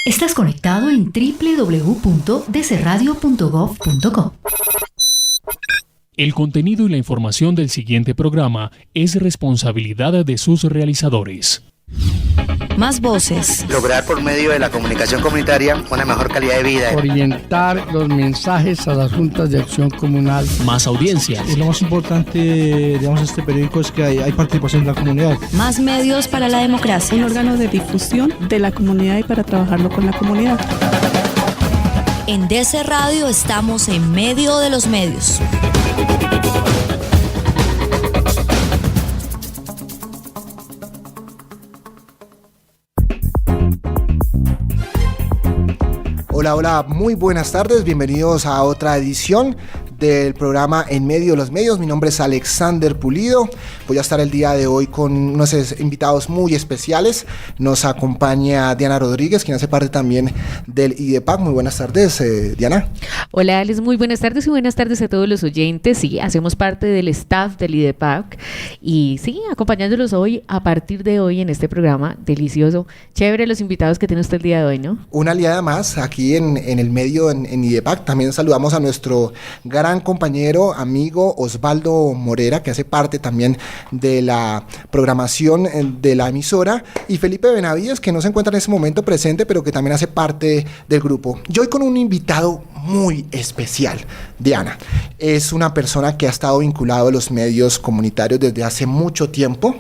Estás conectado en www.dcradio.gov.co. El contenido y la información del siguiente programa es responsabilidad de sus realizadores. Más voces. Lograr por medio de la comunicación comunitaria una mejor calidad de vida. Orientar los mensajes a las juntas de acción comunal. Más audiencias. Y lo más importante, digamos, este periódico es que hay participación de la comunidad. Más medios para la democracia. Un órgano de difusión de la comunidad y para trabajarlo con la comunidad. En DC Radio estamos en medio de los medios. Hola, muy buenas tardes, bienvenidos a otra edición del programa En Medio de los Medios. Mi nombre es Alexander Pulido. Voy a estar el día de hoy con unos invitados muy especiales. Nos acompaña Diana Rodríguez, quien hace parte también del IDEPAC. Muy buenas tardes, Diana. Hola, Alex, muy buenas tardes y buenas tardes a todos los oyentes. Sí, hacemos parte del staff del IDEPAC y sí, acompañándolos hoy, a partir de hoy en este programa delicioso. Chévere los invitados que tiene usted el día de hoy, ¿no? Una aliada más aquí en el medio, en IDEPAC. También saludamos a nuestro gran compañero, amigo Osvaldo Morera, que hace parte también de la programación de la emisora, y Felipe Benavides, que no se encuentra en ese momento presente, pero que también hace parte del grupo. Yo hoy con un invitado muy especial, Diana. Es una persona que ha estado vinculado a los medios comunitarios desde hace mucho tiempo.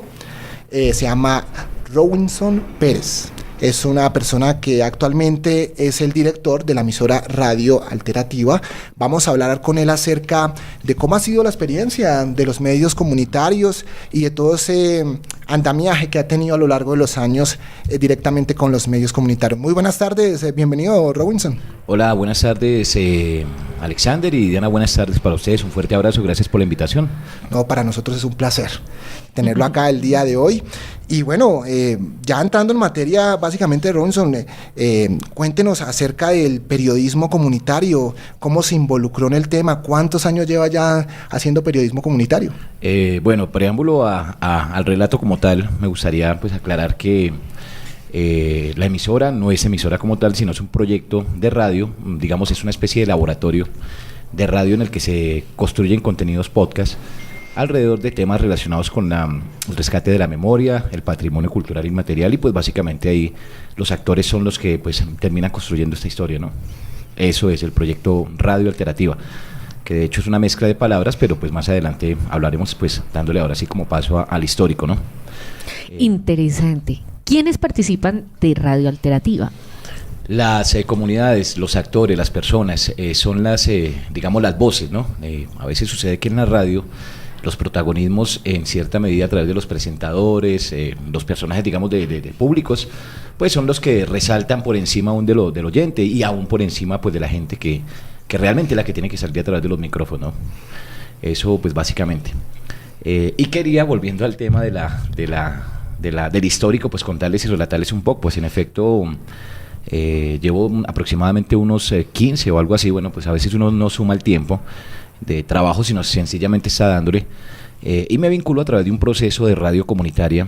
Se llama Robinson Pérez. Es una persona que actualmente es el director de la emisora Radio Alternativa. Vamos a hablar con él acerca de cómo ha sido la experiencia de los medios comunitarios y de todo ese andamiaje que ha tenido a lo largo de los años directamente con los medios comunitarios. Muy buenas tardes, bienvenido, Robinson. Hola, buenas tardes, Alexander y Diana, buenas tardes para ustedes. Un fuerte abrazo, gracias por la invitación. No, para nosotros es un placer tenerlo acá el día de hoy. Y bueno, ya entrando en materia, básicamente, Robinson, cuéntenos acerca del periodismo comunitario, cómo se involucró en el tema, cuántos años lleva ya haciendo periodismo comunitario. Bueno, preámbulo al relato como tal, me gustaría pues aclarar que la emisora no es emisora como tal, sino es un proyecto de radio, digamos, es una especie de laboratorio de radio en el que se construyen contenidos podcast alrededor de temas relacionados con el rescate de la memoria, el patrimonio cultural inmaterial, y pues básicamente ahí los actores son los que pues terminan construyendo esta historia, ¿no? Eso es el proyecto Radio Alternativa, que de hecho es una mezcla de palabras, pero pues más adelante hablaremos pues dándole ahora sí como paso al histórico, ¿no? Interesante. ¿Quiénes participan de Radio Alternativa? Las comunidades, los actores, las personas, son las, digamos, las voces, ¿no? A veces sucede que en la radio los protagonismos en cierta medida a través de los presentadores, los personajes, digamos, de públicos, pues son los que resaltan por encima aún del oyente y aún por encima pues de la gente que realmente es la que tiene que salir a través de los micrófonos, ¿no? Eso pues básicamente. Y quería, volviendo al tema del histórico, pues contarles y relatarles un poco, pues en efecto llevo aproximadamente unos 15 o algo así, bueno, pues a veces uno no suma el tiempo de trabajo, sino sencillamente está dándole, y me vinculo a través de un proceso de radio comunitaria,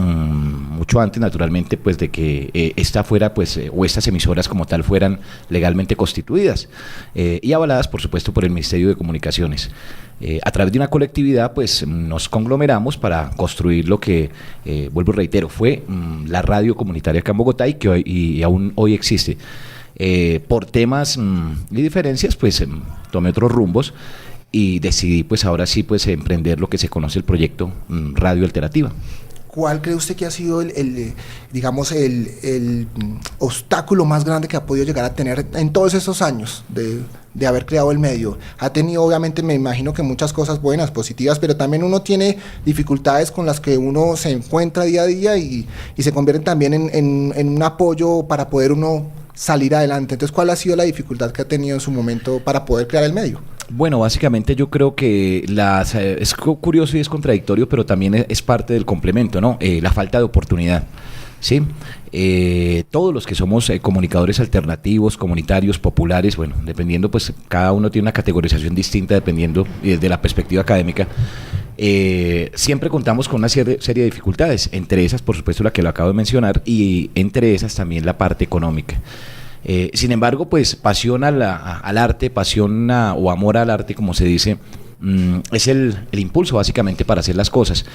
mucho antes naturalmente pues de que esta fuera pues o estas emisoras como tal fueran legalmente constituidas y avaladas por supuesto por el Ministerio de Comunicaciones. A través de una colectividad pues nos conglomeramos para construir lo que, vuelvo y reitero, fue la radio comunitaria acá en Bogotá y que hoy, y aún hoy existe. Por temas y diferencias pues tomé otros rumbos y decidí pues ahora sí pues emprender lo que se conoce el proyecto Radio Alternativa. ¿Cuál cree usted que ha sido digamos, el obstáculo más grande que ha podido llegar a tener en todos esos años de haber creado el medio? Ha tenido, obviamente, me imagino que muchas cosas buenas, positivas, pero también uno tiene dificultades con las que uno se encuentra día a día y se convierten también en un apoyo para poder uno salir adelante. Entonces, ¿cuál ha sido la dificultad que ha tenido en su momento para poder crear el medio? Bueno, básicamente yo creo que es curioso y es contradictorio, pero también es parte del complemento, ¿no? La falta de oportunidad. ¿sí? Todos los que somos comunicadores alternativos, comunitarios, populares, bueno, dependiendo, pues cada uno tiene una categorización distinta dependiendo de la perspectiva académica. Siempre contamos con una serie de dificultades, entre esas, por supuesto, la que lo acabo de mencionar, y entre esas también la parte económica. Sin embargo, pues pasión al arte, pasión o amor al arte, como se dice, es el impulso básicamente para hacer las cosas.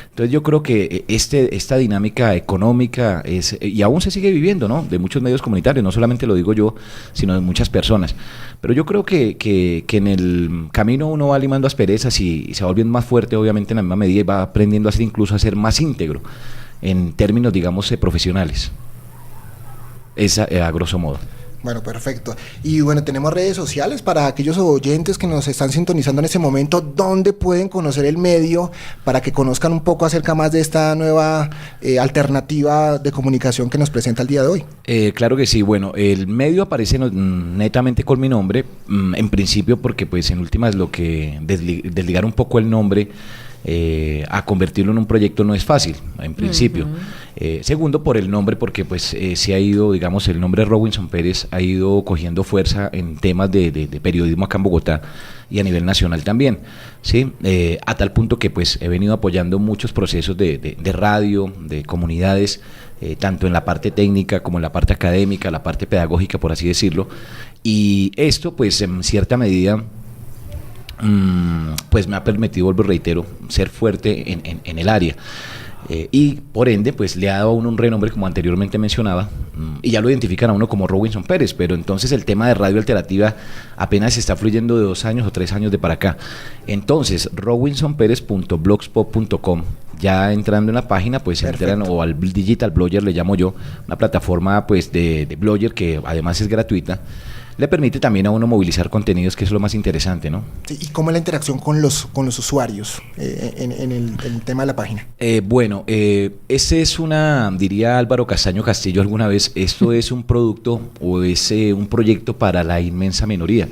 Entonces yo creo que esta dinámica económica y aún se sigue viviendo, ¿no?, de muchos medios comunitarios, no solamente lo digo yo, sino de muchas personas. Pero yo creo que en el camino uno va limando asperezas y se va volviendo más fuerte, obviamente, en la misma medida, y va aprendiendo a ser, incluso a ser más íntegro en términos, digamos, profesionales. Esa, a grosso modo. Bueno, perfecto. Y bueno, tenemos redes sociales para aquellos oyentes que nos están sintonizando en este momento, ¿dónde pueden conocer el medio para que conozcan un poco acerca más de esta nueva alternativa de comunicación que nos presenta el día de hoy? Claro que sí. Bueno, el medio aparece netamente con mi nombre, en principio porque pues en últimas lo que desligar un poco el nombre a convertirlo en un proyecto no es fácil, en principio. Segundo, por el nombre, porque pues se ha ido, digamos, el nombre Robinson Pérez ha ido cogiendo fuerza en temas de periodismo acá en Bogotá y a nivel nacional también, ¿sí? A tal punto que pues he venido apoyando muchos procesos de radio, de comunidades, tanto en la parte técnica como en la parte académica, la parte pedagógica, por así decirlo, y esto pues en cierta medida pues me ha permitido, vuelvo y reitero, ser fuerte en el área. Y por ende pues le ha dado a uno un renombre, como anteriormente mencionaba, y ya lo identifican a uno como Robinson Pérez, pero entonces el tema de radio alternativa apenas está fluyendo de 2 años o 3 años de para acá. Entonces robinsonperez.blogspot.com, ya entrando en la página pues entran, o al Digital Blogger le llamo yo, una plataforma pues de blogger que además es gratuita, le permite también a uno movilizar contenidos, que es lo más interesante, ¿no? Sí, ¿y cómo es la interacción con los usuarios en el tema de la página? Bueno, ese es diría Álvaro Castaño Castillo alguna vez, esto es un producto o es un proyecto para la inmensa minoría.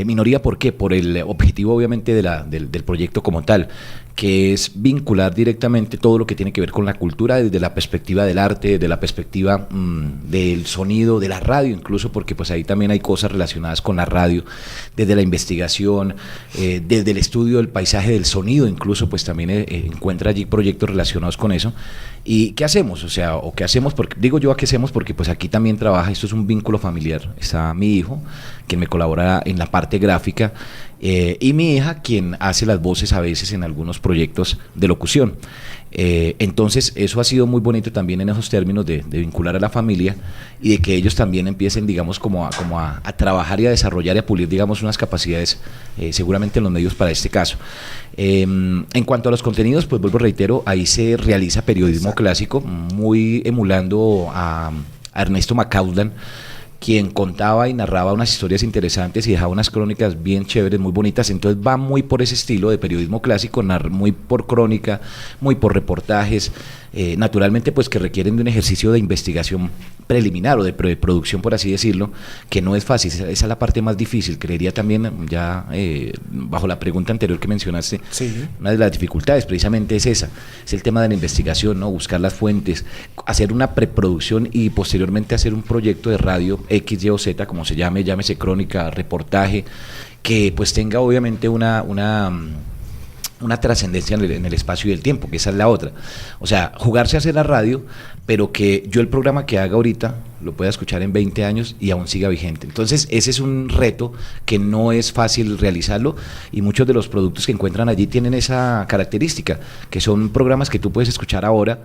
Minoría, ¿por qué? Por el objetivo, obviamente, del proyecto como tal, que es vincular directamente todo lo que tiene que ver con la cultura desde la perspectiva del arte, desde la perspectiva del sonido, de la radio incluso, porque pues ahí también hay cosas relacionadas con la radio, desde la investigación, desde el estudio del paisaje, del sonido incluso, pues también encuentra allí proyectos relacionados con eso. ¿Y qué hacemos? ¿Qué hacemos? Porque, digo yo, ¿a qué hacemos? Porque pues aquí también trabaja, esto es un vínculo familiar, está mi hijo, quien me colabora en la parte gráfica, y mi hija, quien hace las voces a veces en algunos proyectos de locución. Entonces eso ha sido muy bonito también en esos términos de vincular a la familia y de que ellos también empiecen, digamos, como a trabajar y a desarrollar y a pulir, digamos, unas capacidades seguramente en los medios para este caso. En cuanto a los contenidos, pues vuelvo, reitero, ahí se realiza periodismo clásico, muy emulando a Ernesto Macaulay, quien contaba y narraba unas historias interesantes y dejaba unas crónicas bien chéveres, muy bonitas. Entonces va muy por ese estilo de periodismo clásico, muy por crónica, muy por reportajes, naturalmente pues que requieren de un ejercicio de investigación preliminar o de producción, por así decirlo, que no es fácil. Esa es la parte más difícil, creería también, ya bajo la pregunta anterior que mencionaste, sí. Una de las dificultades precisamente es esa, es el tema de la investigación, ¿no? Buscar las fuentes, hacer una preproducción y posteriormente hacer un proyecto de radio X, Y o Z, como se llame, llámese crónica, reportaje, que pues tenga obviamente una trascendencia en el espacio y el tiempo, que esa es la otra. O sea, jugarse a hacer la radio, pero que yo el programa que haga ahorita lo pueda escuchar en 20 años y aún siga vigente. Entonces ese es un reto que no es fácil realizarlo, y muchos de los productos que encuentran allí tienen esa característica, que son programas que tú puedes escuchar ahora,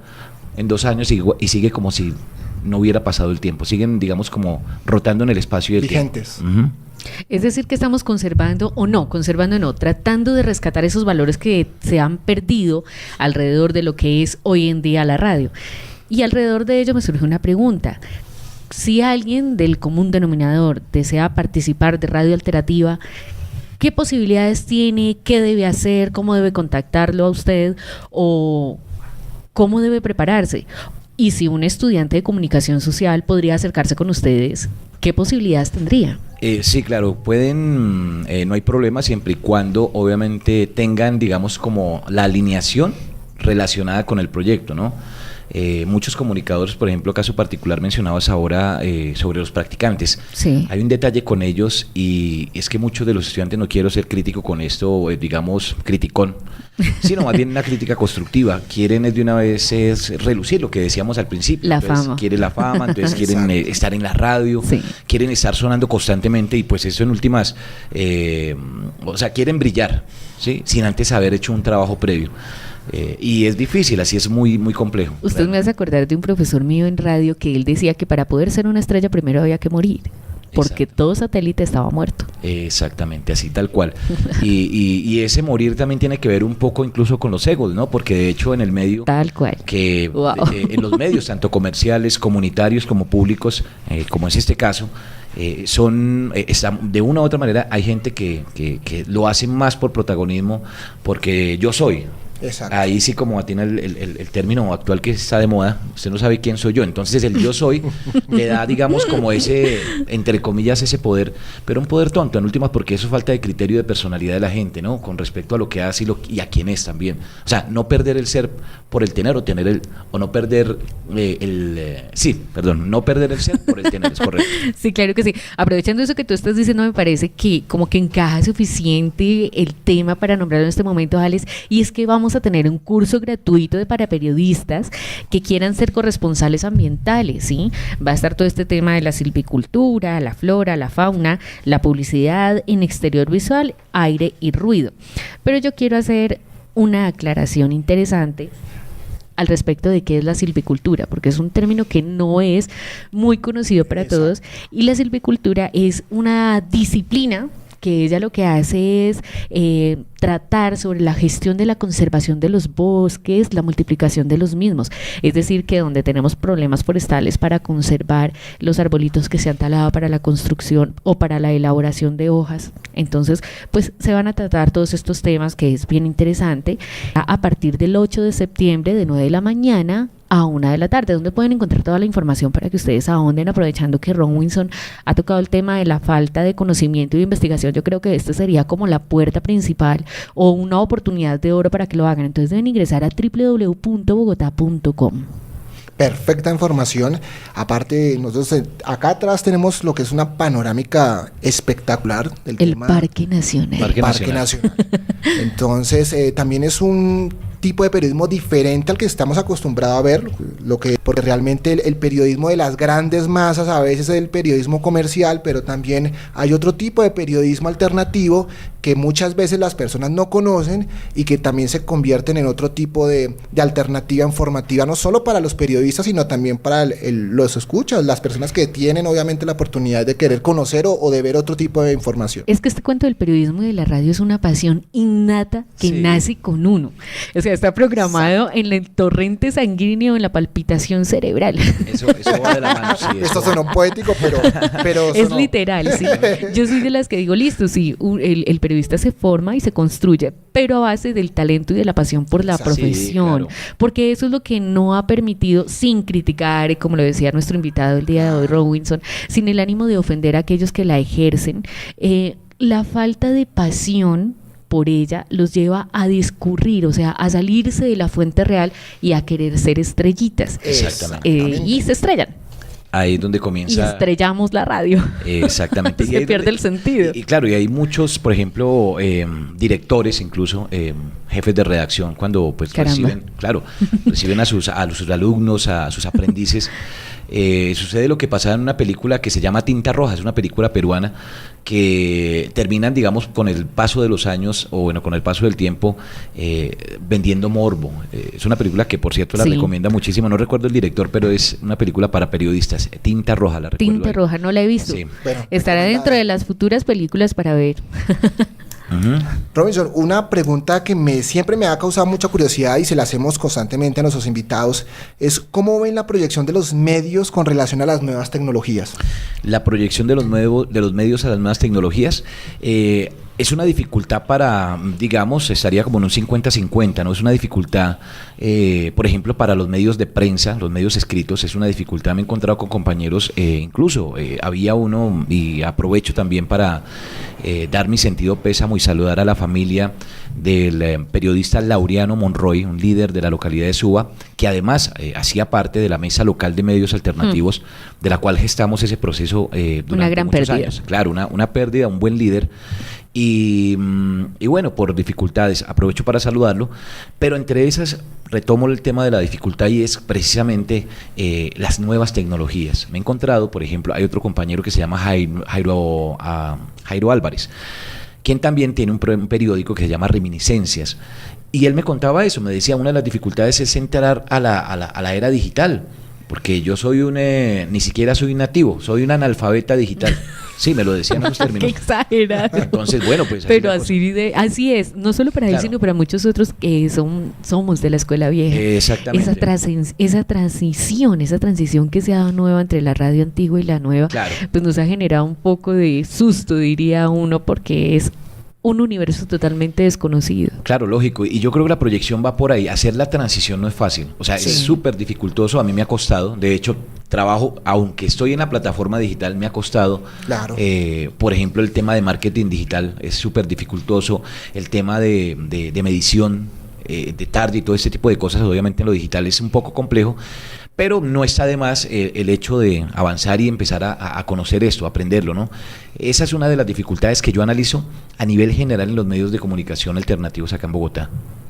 en 2 años, y sigue como si no hubiera pasado el tiempo, siguen, digamos, como rotando en el espacio y el vigentes. Tiempo. Uh-huh. Es decir, que estamos conservando tratando de rescatar esos valores que se han perdido alrededor de lo que es hoy en día la radio. Y alrededor de ello me surge una pregunta. Si alguien del común denominador desea participar de Radio Alternativa, ¿qué posibilidades tiene? ¿Qué debe hacer? ¿Cómo debe contactarlo a usted? ¿O cómo debe prepararse? Y si un estudiante de comunicación social podría acercarse con ustedes, ¿qué posibilidades tendría? Sí, claro, pueden, no hay problema siempre y cuando obviamente tengan, digamos, como la alineación relacionada con el proyecto, ¿no? muchos comunicadores, por ejemplo, caso particular mencionabas ahora sobre los practicantes. Sí. Hay un detalle con ellos y es que muchos de los estudiantes, no quiero ser crítico con esto, digamos, criticón, sino más bien una crítica constructiva. Quieren de una vez relucir lo que decíamos al principio. La entonces, fama. Quieren la fama, entonces quieren estar en la radio, Sí. quieren estar sonando constantemente y pues eso en últimas, o sea, quieren brillar, ¿sí? Sin antes haber hecho un trabajo previo. Y es difícil, así es muy, muy complejo. Usted me hace acordar de un profesor mío en radio que él decía que para poder ser una estrella primero había que morir, porque Exacto. todo satélite estaba muerto. Exactamente, así tal cual. Y ese morir también tiene que ver un poco incluso con los egos, ¿no? Porque de hecho en el medio, Tal cual. que Wow. En los medios, tanto comerciales, comunitarios como públicos, como es este caso, de una u otra manera hay gente que lo hace más por protagonismo, porque yo soy. Exacto. Ahí sí, como tiene el término actual que está de moda, usted no sabe quién soy yo, entonces el yo soy le da, digamos, como ese, entre comillas, ese poder, pero un poder tonto en últimas, porque eso falta de criterio de personalidad de la gente, ¿no? Con respecto a lo que hace y a quién es también. O sea, no perder el ser por el tener, o tener el, o no perder no perder el ser por el tener, es correcto. Sí, claro que sí. Aprovechando eso que tú estás diciendo, me parece que como que encaja suficiente el tema para nombrarlo en este momento, Alex, y es que vamos a tener un curso gratuito para periodistas que quieran ser corresponsales ambientales, ¿sí? Va a estar todo este tema de la silvicultura, la flora, la fauna, la publicidad en exterior visual, aire y ruido. Pero yo quiero hacer una aclaración interesante al respecto de qué es la silvicultura, porque es un término que no es muy conocido para todos, y la silvicultura es una disciplina que ella lo que hace es tratar sobre la gestión de la conservación de los bosques, la multiplicación de los mismos. Es decir, que donde tenemos problemas forestales para conservar los arbolitos que se han talado para la construcción o para la elaboración de hojas, entonces pues se van a tratar todos estos temas, que es bien interesante, a partir del 8 de septiembre de 9 de la mañana a 1 de la tarde, donde pueden encontrar toda la información para que ustedes ahonden, aprovechando que Ron Winson ha tocado el tema de la falta de conocimiento y de investigación. Yo creo que este sería como la puerta principal o una oportunidad de oro para que lo hagan. Entonces deben ingresar a www.bogota.com. Perfecta información. Aparte, nosotros acá atrás tenemos lo que es una panorámica espectacular del El tema. Parque Nacional. Parque Nacional. Entonces, también es un tipo de periodismo diferente al que estamos acostumbrados a ver, porque realmente el periodismo de las grandes masas a veces es el periodismo comercial, pero también hay otro tipo de periodismo alternativo que muchas veces las personas no conocen y que también se convierten en otro tipo de alternativa informativa, no solo para los periodistas, sino también para los escuchas, las personas que tienen obviamente la oportunidad de querer conocer o de ver otro tipo de información. Es que este cuento del periodismo y de la radio es una pasión innata que nace con uno. O sea, está programado en el torrente sanguíneo, en la palpitación cerebral. Eso va de la mano, sí. Esto sonó poético, pero es sonó. Literal, sí. Yo soy de las que digo, listo, sí, el periodista se forma y se construye, pero a base del talento y de la pasión por la profesión. Sí, claro. Porque eso es lo que no ha permitido, sin criticar, como lo decía nuestro invitado el día de hoy, Ron Winson, sin el ánimo de ofender a aquellos que la ejercen, la falta de pasión por ella los lleva a discurrir, o sea, a salirse de la fuente real y a querer ser estrellitas. Exactamente. Y se estrellan. Ahí es donde Y comienza. estrellamos la radio. Exactamente. Se pierde el sentido. Y claro, y hay muchos, por ejemplo, directores, incluso jefes de redacción, cuando pues reciben a sus alumnos, a sus aprendices. Sucede lo que pasa en una película que se llama Tinta Roja, es una película peruana que terminan, digamos, con el paso de los años, o bueno, con el paso del tiempo, vendiendo morbo. Es una película que, por cierto, la recomienda muchísimo, no recuerdo el director, pero es una película para periodistas, Tinta Roja, la recuerdo. Tinta Roja, no la he visto. Sí. Bueno, estará dentro de las futuras películas para ver. Robinson, una pregunta que siempre me ha causado mucha curiosidad y se la hacemos constantemente a nuestros invitados es ¿cómo ven la proyección de los medios con relación a las nuevas tecnologías? La proyección de los medios a las nuevas tecnologías es una dificultad para, digamos, estaría como en un 50-50, ¿no? Es una dificultad por ejemplo, para los medios de prensa, los medios escritos, es una dificultad. Me he encontrado con compañeros, incluso había uno, y aprovecho también para dar mi sentido pésamo y saludar a la familia del periodista Laureano Monroy, un líder de la localidad de Suba, que además hacía parte de la mesa local de medios alternativos, de la cual gestamos ese proceso durante una gran muchos pérdida. años. Claro, una pérdida, un buen líder. Y bueno, por dificultades, aprovecho para saludarlo, pero entre esas retomo el tema de la dificultad y es precisamente las nuevas tecnologías. Me he encontrado, por ejemplo, hay otro compañero que se llama Jairo Álvarez, quien también tiene un periódico que se llama Reminiscencias, y él me contaba eso, me decía, una de las dificultades es entrar a la era digital, porque yo soy ni siquiera soy un nativo, soy un analfabeta digital. Sí, me lo decían en los términos. Qué exagerado. Entonces, bueno, pues... Pero así es, no solo para él, sino para muchos otros que somos de la escuela vieja. Exactamente. Esa transición que se ha dado nueva entre la radio antigua y la nueva, pues nos ha generado un poco de susto, diría uno, porque es un universo totalmente desconocido. Claro, lógico, y yo creo que la proyección va por ahí. Hacer la transición no es fácil, o sea, es súper dificultoso. A mí me ha costado, de hecho, trabajo, aunque estoy en la plataforma digital, me ha costado. Claro. Por ejemplo, el tema de marketing digital es súper dificultoso, el tema de medición de target y todo este tipo de cosas, obviamente en lo digital es un poco complejo, pero no está de más el hecho de avanzar y empezar a conocer esto, a aprenderlo, ¿no? Esa es una de las dificultades que yo analizo a nivel general en los medios de comunicación alternativos acá en Bogotá.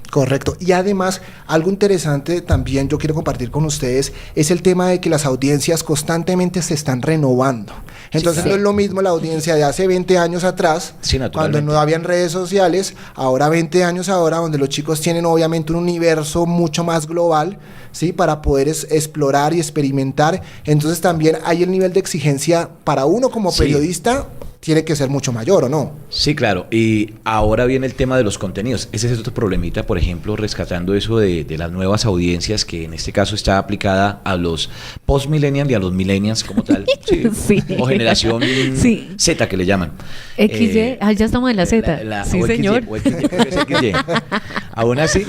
Correcto. Y además, algo interesante también yo quiero compartir con ustedes es el tema de que las audiencias constantemente se están renovando. Entonces no es lo mismo la audiencia de hace 20 años atrás, cuando no habían redes sociales, ahora 20 años ahora, donde los chicos tienen obviamente un universo mucho más global, ¿sí? Para poder explorar y experimentar. Entonces también hay el nivel de exigencia para uno como periodista, tiene que ser mucho mayor, ¿o no? Sí, claro, y ahora viene el tema de los contenidos. Ese es otro problemita, por ejemplo, rescatando eso de las nuevas audiencias, que en este caso está aplicada a los post-millennials y a los millennials como tal, o generación Z que le llaman. XY, ya estamos en la Z. Sí, señor. XY. Aún así,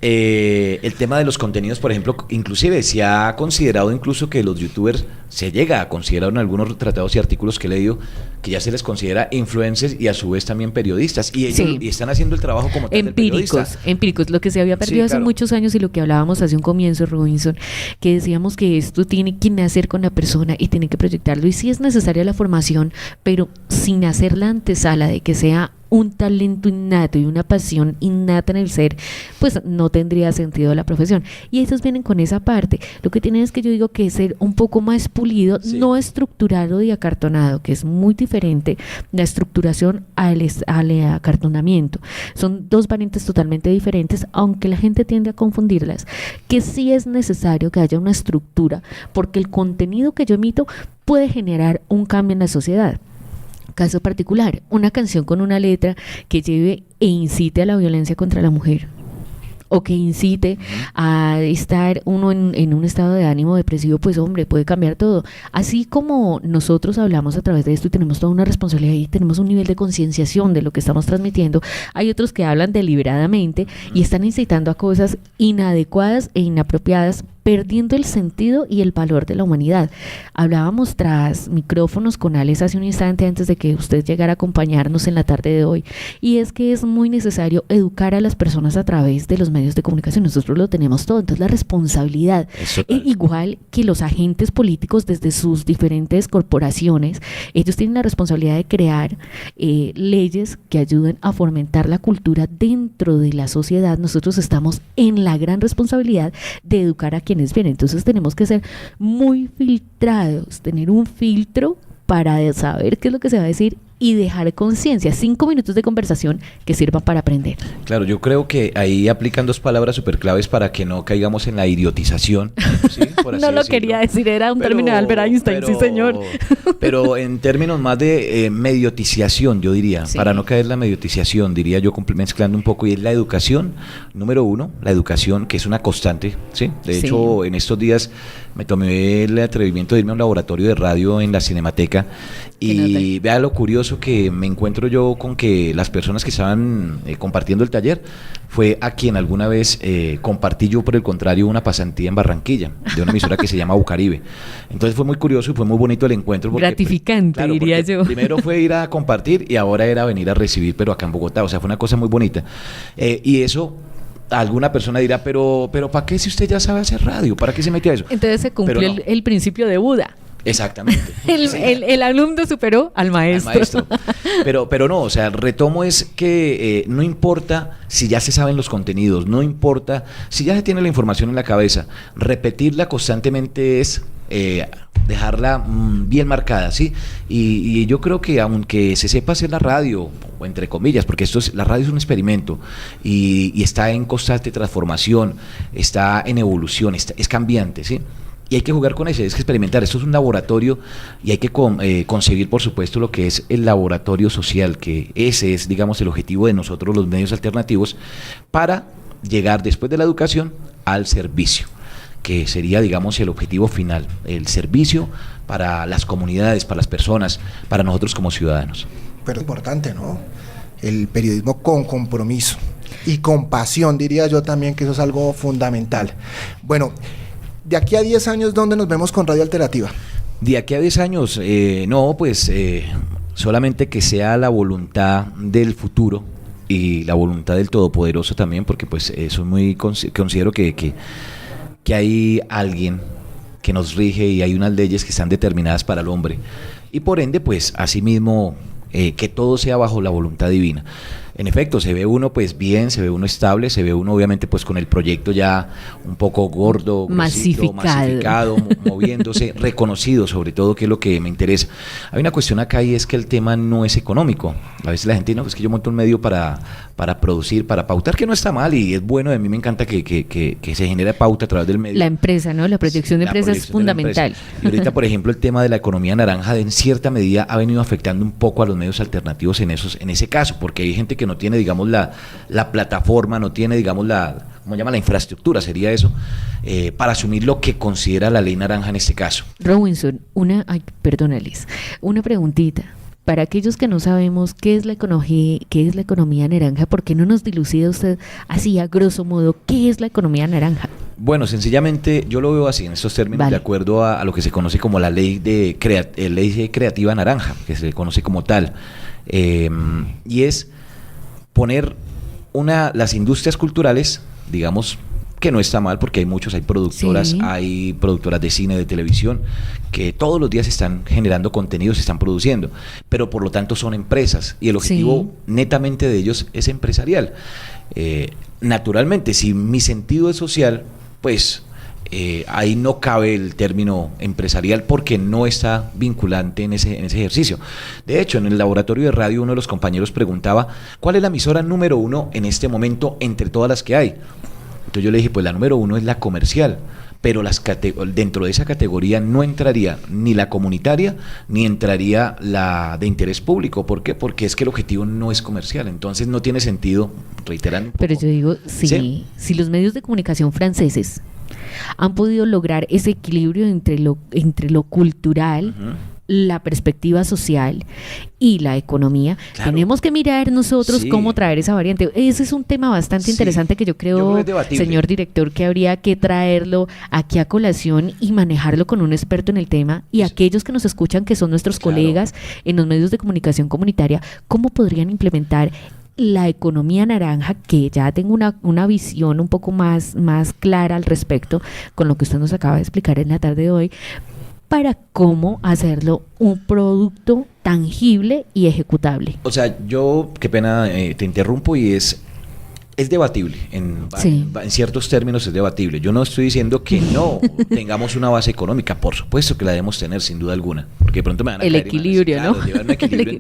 el tema de los contenidos, por ejemplo, inclusive se ha considerado incluso que los youtubers, se llega a considerar en algunos tratados y artículos que he leído, que ya se les considera influencers y a su vez también periodistas, y ellos y están haciendo el trabajo como tal del periodista. Empíricos, lo que se había perdido hace muchos años y lo que hablábamos hace un comienzo, Robinson, que decíamos que esto tiene que nacer con la persona y tiene que proyectarlo, y sí es necesaria la formación, pero sin hacer la antesala de que sea un talento innato y una pasión innata en el ser, pues no tendría sentido la profesión. Y estos vienen con esa parte. Lo que tienen es que yo digo que es ser un poco más pulido, no estructurado y acartonado, que es muy diferente la estructuración al acartonamiento. Son dos variantes totalmente diferentes, aunque la gente tiende a confundirlas, que sí es necesario que haya una estructura, porque el contenido que yo emito puede generar un cambio en la sociedad. Caso particular, una canción con una letra que lleve e incite a la violencia contra la mujer, o que incite a estar uno en un estado de ánimo depresivo, pues hombre, puede cambiar todo. Así como nosotros hablamos a través de esto y tenemos toda una responsabilidad y tenemos un nivel de concienciación de lo que estamos transmitiendo, hay otros que hablan deliberadamente y están incitando a cosas inadecuadas e inapropiadas, perdiendo el sentido y el valor de la humanidad. Hablábamos tras micrófonos con Alex hace un instante antes de que usted llegara a acompañarnos en la tarde de hoy, y es que es muy necesario educar a las personas a través de los medios de comunicación. Nosotros lo tenemos todo, entonces la responsabilidad, igual que los agentes políticos desde sus diferentes corporaciones, ellos tienen la responsabilidad de crear leyes que ayuden a fomentar la cultura dentro de la sociedad. Nosotros estamos en la gran responsabilidad de educar a quienes vienen, entonces tenemos que ser muy filtrados, tener un filtro para saber qué es lo que se va a decir y dejar conciencia, 5 minutos de conversación que sirvan para aprender. Claro, yo creo que ahí aplican dos palabras súper claves para que no caigamos en la idiotización, ¿sí? Por así no lo decirlo. Quería decir, era un término de Albert Einstein, sí señor. Pero en términos más de mediotización, yo diría, para no caer en la mediotización, diría yo mezclando un poco, y es la educación, número uno, la educación, que es una constante, ¿sí? De hecho, en estos días me tomé el atrevimiento de irme a un laboratorio de radio en la Cinemateca y vea lo curioso que me encuentro yo con que las personas que estaban compartiendo el taller fue a quien alguna vez compartí yo, por el contrario, una pasantía en Barranquilla, de una emisora que se llama Bucaribe. Entonces fue muy curioso y fue muy bonito el encuentro. Porque, gratificante, claro, diría yo. Primero fue ir a compartir y ahora era venir a recibir, pero acá en Bogotá. O sea, fue una cosa muy bonita. Y eso... Alguna persona dirá, pero ¿para qué si usted ya sabe hacer radio? ¿Para qué se mete a eso? Entonces se cumplió no. el principio de Buda. Exactamente. El alumno superó al maestro. Pero no, o sea, el retomo es que no importa si ya se saben los contenidos, no importa si ya se tiene la información en la cabeza, repetirla constantemente es dejarla bien marcada, ¿sí? Y yo creo que aunque se sepa hacer la radio, o entre comillas, porque la radio es un experimento y está en constante transformación, está en evolución, es cambiante, ¿sí? Y hay que jugar con eso, hay que experimentar. Esto es un laboratorio y hay que concebir, por supuesto, lo que es el laboratorio social, que ese es, digamos, el objetivo de nosotros, los medios alternativos, para llegar después de la educación al servicio, que sería, digamos, el objetivo final, el servicio para las comunidades, para las personas, para nosotros como ciudadanos. Pero es importante, ¿no? El periodismo con compromiso y con pasión, diría yo también que eso es algo fundamental. Bueno, de aquí a 10 años, ¿dónde nos vemos con Radio Alternativa? De aquí a 10 años, no, pues solamente que sea la voluntad del futuro y la voluntad del Todopoderoso también, porque pues soy muy considero que hay alguien que nos rige y hay unas leyes que están determinadas para el hombre y por ende pues asimismo que todo sea bajo la voluntad divina. En efecto, se ve uno pues bien, se ve uno estable, se ve uno obviamente pues con el proyecto ya un poco gordo, gruesito, masificado, moviéndose, reconocido sobre todo, que es lo que me interesa. Hay una cuestión acá y es que el tema no es económico. A veces la gente dice, no, es que yo monto un medio para producir, para pautar, que no está mal y es bueno, a mí me encanta que se genere pauta a través del medio. La empresa, ¿no? La proyección de empresa es fundamental. Y ahorita, por ejemplo, el tema de la economía naranja en cierta medida ha venido afectando un poco a los medios alternativos en ese caso, porque hay gente que no tiene, digamos, la plataforma, no tiene, digamos, ¿cómo llama? La infraestructura, sería eso, para asumir lo que considera la ley naranja en este caso. Robinson, una preguntita. Para aquellos que no sabemos qué es la economía naranja, ¿por qué no nos dilucida usted así a grosso modo qué es la economía naranja? Bueno, sencillamente yo lo veo así en estos términos, vale, de acuerdo a lo que se conoce como la ley creativa naranja, que se conoce como tal, y es poner las industrias culturales, digamos, que no está mal porque hay productoras, sí, hay productoras de cine, de televisión, que todos los días están generando contenidos, se están produciendo, pero por lo tanto son empresas y el objetivo netamente de ellos es empresarial. Naturalmente, si mi sentido es social, pues ahí no cabe el término empresarial porque no está vinculante en ese ejercicio. De hecho, en el laboratorio de radio uno de los compañeros preguntaba ¿cuál es la emisora número 1 en este momento entre todas las que hay? Entonces yo le dije, pues la número 1 es la comercial, pero dentro de esa categoría no entraría ni la comunitaria ni entraría la de interés público. ¿Por qué? Porque es que el objetivo no es comercial, entonces no tiene sentido, reiterando un poco. Pero yo digo, si los medios de comunicación franceses han podido lograr ese equilibrio entre lo cultural, la perspectiva social y la economía, claro, tenemos que mirar nosotros cómo traer esa variante. Ese es un tema bastante interesante que yo creo señor director, que habría que traerlo aquí a colación y manejarlo con un experto en el tema y aquellos que nos escuchan, que son nuestros colegas en los medios de comunicación comunitaria, cómo podrían implementar la economía naranja, que ya tengo una visión un poco más clara al respecto con lo que usted nos acaba de explicar en la tarde de hoy, para cómo hacerlo un producto tangible y ejecutable. O sea, yo, qué pena, te interrumpo, y es debatible, en ciertos términos es debatible. Yo no estoy diciendo que no tengamos una base económica, por supuesto que la debemos tener, sin duda alguna, porque de pronto me van a el equilibrio, ¿no?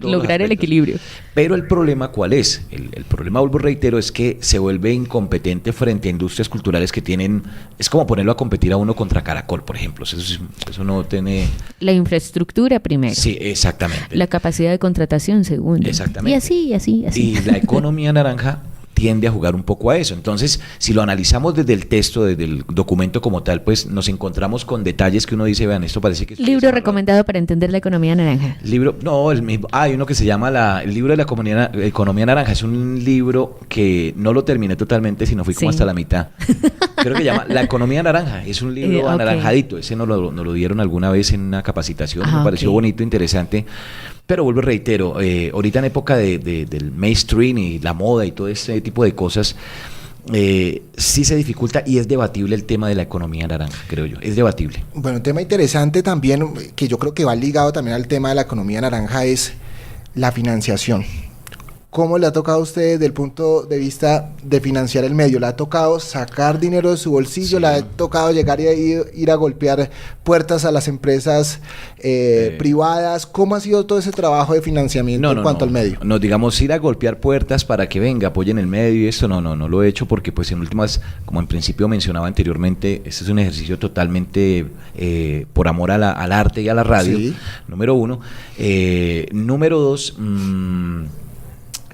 Lograr el equilibrio. Pero el problema, ¿cuál es? El problema, vuelvo, reitero, es que se vuelve incompetente frente a industrias culturales que tienen, es como ponerlo a competir a uno contra Caracol, por ejemplo. Eso no tiene... La infraestructura primero. Sí, exactamente. La capacidad de contratación segundo. Exactamente. Y así. Y la economía naranja tiende a jugar un poco a eso. Entonces, si lo analizamos desde el texto, desde el documento como tal, pues nos encontramos con detalles que uno dice, vean, esto parece que... Libro recomendado para entender la economía naranja. Libro, no, hay uno que se llama el libro de la economía naranja. Es un libro que no lo terminé totalmente, sino fui como hasta la mitad. Creo que llama La economía naranja. Es un libro anaranjadito. Ese nos lo dieron alguna vez en una capacitación. Me pareció bonito, interesante. Pero vuelvo y reitero, ahorita en época del mainstream y la moda y todo ese tipo de cosas, sí se dificulta y es debatible el tema de la economía naranja, creo yo. Es debatible. Bueno, un tema interesante también, que yo creo que va ligado también al tema de la economía naranja, es la financiación. ¿Cómo le ha tocado a usted desde el punto de vista de financiar el medio? ¿Le ha tocado sacar dinero de su bolsillo? Sí. ¿Le ha tocado llegar y ir a golpear puertas a las empresas privadas? ¿Cómo ha sido todo ese trabajo de financiamiento en cuanto al medio? No, digamos, ir a golpear puertas para que venga, apoyen el medio y esto, no lo he hecho porque pues en últimas, como en principio mencionaba anteriormente, este es un ejercicio totalmente por amor al arte y a la radio, sí. Número uno. Número dos,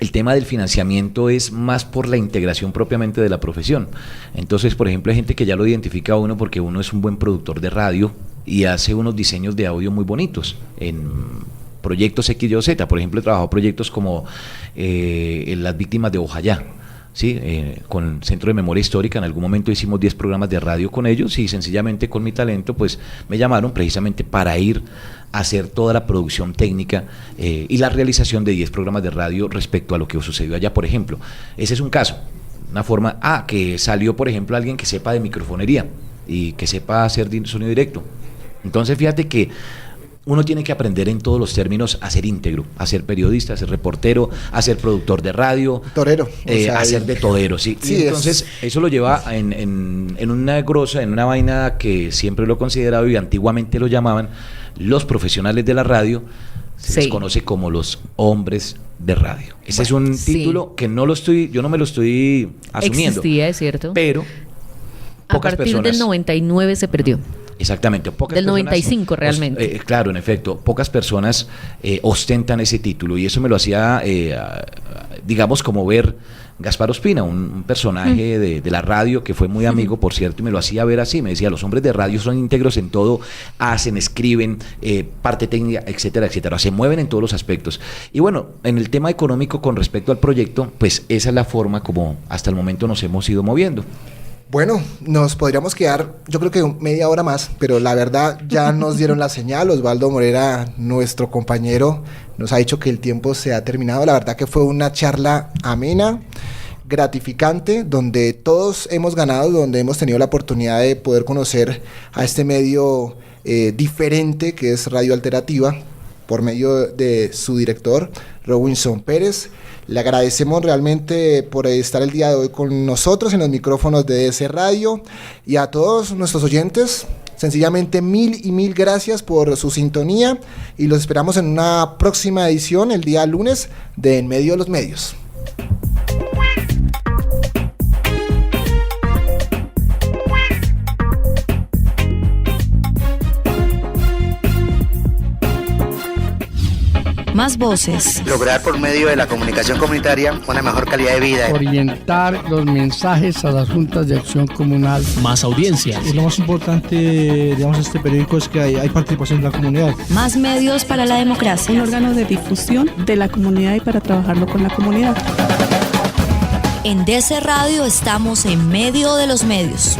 el tema del financiamiento es más por la integración propiamente de la profesión. Entonces, por ejemplo, hay gente que ya lo identifica a uno porque uno es un buen productor de radio y hace unos diseños de audio muy bonitos en proyectos X, Y o Z. Por ejemplo, he trabajado proyectos como las víctimas de Ojayá. Sí, con el Centro de Memoria Histórica en algún momento hicimos 10 programas de radio con ellos y sencillamente con mi talento pues me llamaron precisamente para ir a hacer toda la producción técnica y la realización de 10 programas de radio respecto a lo que sucedió allá, por ejemplo. Ese es un caso, una forma, que salió por ejemplo alguien que sepa de microfonería y que sepa hacer sonido directo. Entonces fíjate que uno tiene que aprender en todos los términos a ser íntegro, a ser periodista, a ser reportero, a ser productor de radio, torero, a ser de todero, sí. Y entonces eso lo lleva en una grosa, en una vaina que siempre lo he considerado y antiguamente lo llamaban los profesionales de la radio, se les conoce como los hombres de radio. Ese es un título que yo no me lo estoy asumiendo. Existía, es cierto. Pero a partir del 99 se perdió. Exactamente, pocas del personas, 95 realmente. Claro, en efecto, pocas personas ostentan ese título y eso me lo hacía, digamos, como ver Gaspar Ospina, un personaje de la radio que fue muy amigo, por cierto, y me lo hacía ver así, me decía, los hombres de radio son íntegros en todo, hacen, escriben, parte técnica, etcétera, etcétera, se mueven en todos los aspectos. Y bueno, en el tema económico con respecto al proyecto, pues esa es la forma como hasta el momento nos hemos ido moviendo. Bueno, nos podríamos quedar, yo creo que media hora más, pero la verdad ya nos dieron la señal. Osvaldo Morera, nuestro compañero, nos ha dicho que el tiempo se ha terminado. La verdad que fue una charla amena, gratificante, donde todos hemos ganado, donde hemos tenido la oportunidad de poder conocer a este medio diferente que es Radio Alternativa, por medio de su director, Robinson Pérez. Le agradecemos realmente por estar el día de hoy con nosotros en los micrófonos de DS Radio y a todos nuestros oyentes, sencillamente mil gracias por su sintonía y los esperamos en una próxima edición el día lunes de En Medio de los Medios. Más voces. Lograr por medio de la comunicación comunitaria una mejor calidad de vida. Orientar los mensajes a las juntas de acción comunal. Más audiencias. Y lo más importante, digamos, este periódico es que hay participación de la comunidad. Más medios para la democracia. Un órgano de difusión de la comunidad y para trabajarlo con la comunidad. En DC Radio estamos en medio de los medios.